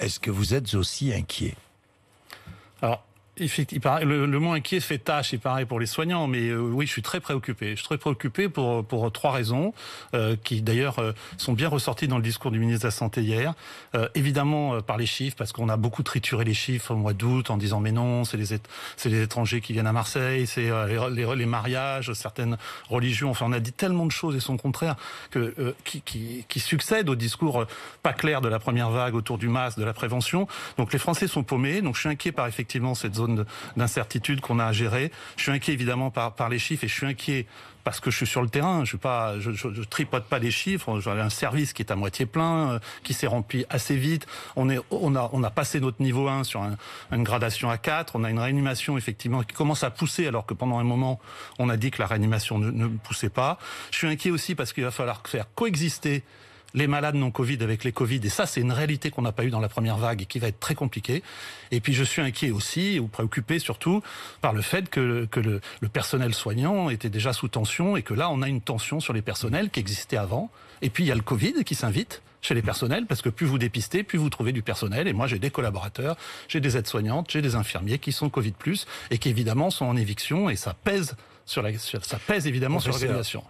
est-ce que vous êtes aussi inquiet? Alors, effectivement, le mot inquiet fait tâche, il paraît, pour les soignants, mais oui, je suis très préoccupé. Je suis très préoccupé pour trois raisons, qui d'ailleurs sont bien ressorties dans le discours du ministre de la Santé hier. Évidemment, par les chiffres, parce qu'on a beaucoup trituré les chiffres au mois d'août en disant mais non, c'est les étrangers qui viennent à Marseille, c'est les mariages, certaines religions. Enfin, on a dit tellement de choses et son contraire qui succèdent au discours pas clair de la première vague autour du masque, de la prévention. Donc les Français sont paumés. Donc je suis inquiet par effectivement cette zone d'incertitude qu'on a à gérer. Je suis inquiet évidemment par les chiffres et je suis inquiet parce que je suis sur le terrain. Je tripote pas les chiffres. J'ai un service qui est à moitié plein, qui s'est rempli assez vite. On a passé notre niveau 1 sur une gradation à 4. On a une réanimation effectivement qui commence à pousser alors que pendant un moment on a dit que la réanimation ne poussait pas. Je suis inquiet aussi parce qu'il va falloir faire coexister les malades non Covid avec les Covid, et ça c'est une réalité qu'on n'a pas eu dans la première vague et qui va être très compliquée. Et puis je suis inquiet aussi, ou préoccupé surtout, par le fait que le personnel soignant était déjà sous tension et que là on a une tension sur les personnels qui existait avant. Et puis il y a le Covid qui s'invite chez les personnels, parce que plus vous dépistez, plus vous trouvez du personnel. Et moi j'ai des collaborateurs, j'ai des aides-soignantes, j'ai des infirmiers qui sont Covid+, et qui évidemment sont en éviction, et ça pèse évidemment sur l'organisation.